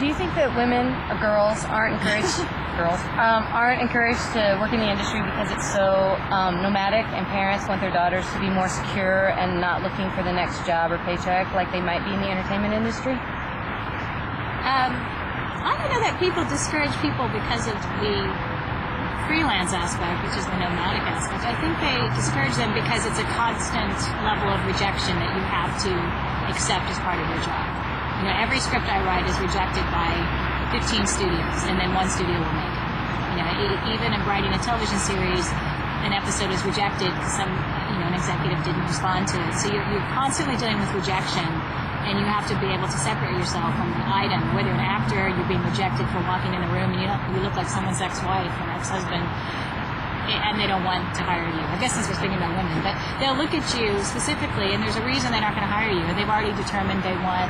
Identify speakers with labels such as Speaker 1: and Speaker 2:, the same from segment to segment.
Speaker 1: Do you think that women or girls aren't encouraged to work in the industry because it's so nomadic, and parents want their daughters to be more secure and not looking for the next job or paycheck like they might be in the entertainment industry?
Speaker 2: I don't know that people discourage people because of the freelance aspect, which is the nomadic aspect. I think they discourage them because it's a constant level of rejection that you have to accept as part of your job. You know, every script I write is rejected by 15 studios, and then one studio will make it. You know, even in writing a television series, an episode is rejected because an executive didn't respond to it. So you're constantly dealing with rejection, and you have to be able to separate yourself from the item. Whether an actor, you're being rejected for walking in a room and you look like someone's ex-wife or ex-husband, and they don't want to hire you. I guess since we're speaking about women, but they'll look at you specifically, and there's a reason they're not going to hire you. They've already determined they want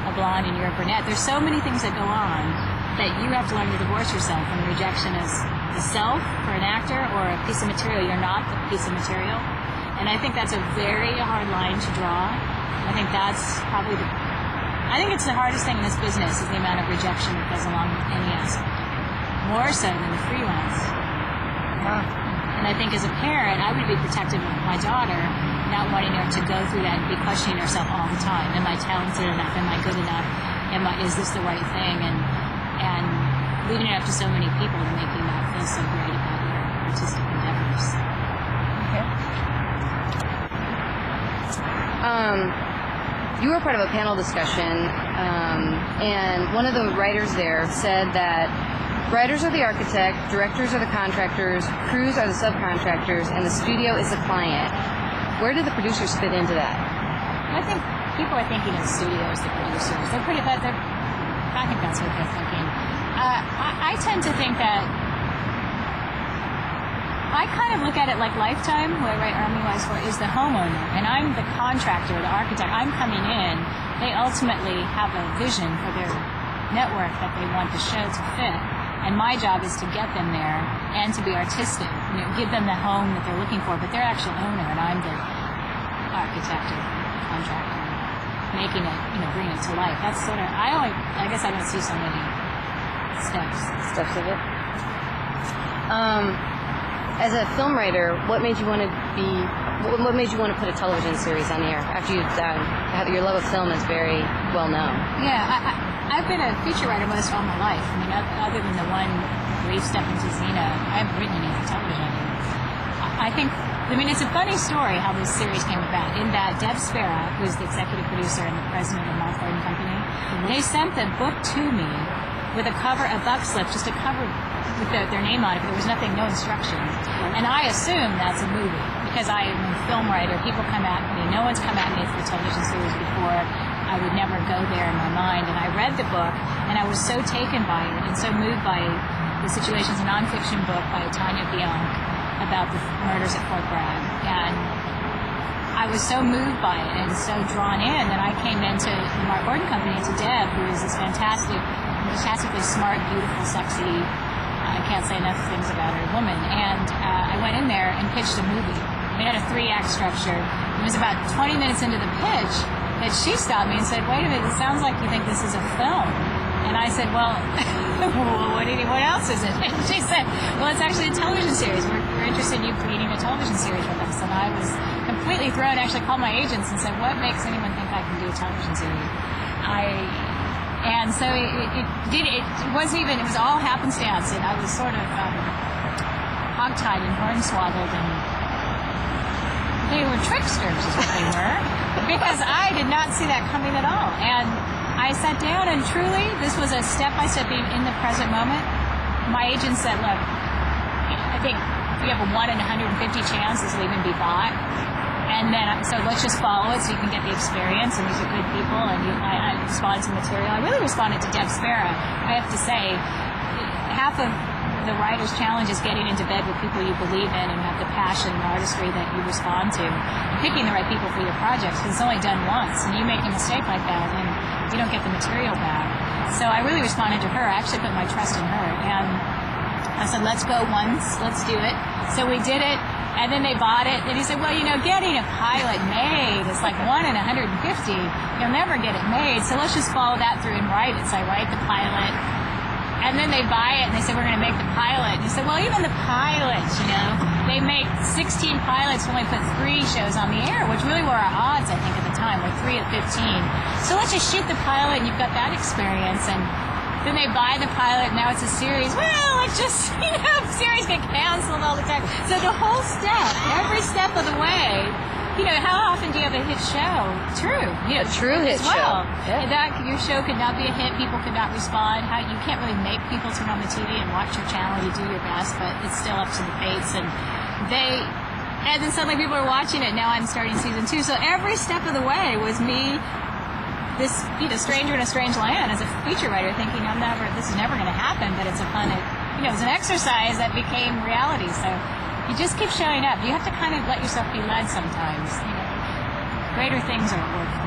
Speaker 2: a blonde and you're a brunette. There's so many things that go on that you have to learn to divorce yourself from rejection as the self for an actor or a piece of material. You're not the piece of material. And I think that's a very hard line to draw. I think that's probably I think it's the hardest thing in this business is the amount of rejection that goes along with any aspect. More so than the freelance. And I think as a parent, I would be protective of my daughter, not wanting her to go through that and be questioning herself all the time. Am I talented enough? Am I good enough? Is this the right thing? And leaving it up to so many people to make you not feel so great about your artistic endeavors.
Speaker 1: Okay. You were part of a panel discussion, and one of the writers there said that writers are the architect, directors are the contractors, crews are the subcontractors, and the studio is the client. Where do the producers fit into that?
Speaker 2: I think people are thinking of the studio as the producers. I think that's what they're thinking. I tend to think that I kind of look at it like Lifetime, who I write Army Wives for, is the homeowner, and I'm the contractor, the architect. I'm coming in. They ultimately have a vision for their network that they want the show to fit. And my job is to get them there and to be artistic, give them the home that they're looking for, but they're actual owner, and I'm the architect or contractor, making it, bringing it to life. That's sort of, I guess I don't see so many steps of it.
Speaker 1: As a film writer, what made you want to put a television series on the air after you've done? Your love of film is very well known.
Speaker 2: Yeah, I've been a feature writer most all my life. I mean, other than the one brief step into Xena, I haven't written any for television. It's a funny story how this series came about. In that Deb Spera, who's the executive producer and the president of Mark Gordon Company, they sent the book to me with a buck slip, just a cover with their name on it, but there was no instructions. And I assume that's a movie, because I am a film writer. People come at me. No one's come at me for a television series before. I would never go there in my mind. And I read the book, and I was so taken by it and so moved by the situation. It's a nonfiction book by Tanya Bianc about the murders at Fort Bragg. And I was so moved by it and so drawn in that I came into the Mark Gordon Company, to Deb, who is this fantastically smart, beautiful, sexy, I can't say enough things about her, woman. And I went in there and pitched a movie. We had a 3-act structure. It was about 20 minutes into the pitch that she stopped me and said, "Wait a minute, it sounds like you think this is a film." And I said, "Well, what else is it?" And she said, "Well, it's actually a television series. We're interested in you creating a television series with us." And I was completely thrown. I actually called my agents and said, "What makes anyone think I can do a television series?" And so it was all happenstance, and I was sort of hogtied and hornswoggled, and they were tricksters is what they were, because I did not see that coming at all. And I sat down, and truly, this was a step-by-step being in the present moment. My agent said, "Look, I think we have a 1 in 150 chance this will even be bought. And then, so let's just follow it so you can get the experience, and these are good people." And I responded to material. I really responded to Deb Spera. I have to say, half of the writer's challenge is getting into bed with people you believe in and have the passion and artistry that you respond to, and picking the right people for your projects, because it's only done once, and you make a mistake like that, and you don't get the material back. So I really responded to her. I actually put my trust in her, and I said, "Let's go once, let's do it." So we did it. And then they bought it, and he said, well, getting a pilot made is like 1 in 150. You'll never get it made, so let's just follow that through and write it. So I write the pilot, and then they buy it, and they say, we're going to make the pilot. And he said, well, even the pilots, they make 16 pilots when we put 3 shows on the air, which really were our odds, I think, at the time, like 3 of 15. So let's just shoot the pilot, and you've got that experience. And then they buy the pilot, and now it's a series. Well, it's just, series get canceled all the time. So the whole step, every step of the way, how often do you have a hit show? True.
Speaker 1: A true hit
Speaker 2: as well.
Speaker 1: show. Yeah.
Speaker 2: That your show could not be a hit. People could not respond. You can't really make people turn on the TV and watch your channel. You do your best, but it's still up to the fates. And then suddenly people are watching it. Now I'm starting season 2. So every step of the way was me, this stranger in a strange land, as a feature writer, thinking this is never going to happen. But it's a fun. It was an exercise that became reality. So you just keep showing up. You have to kind of let yourself be led sometimes. Greater things are at work.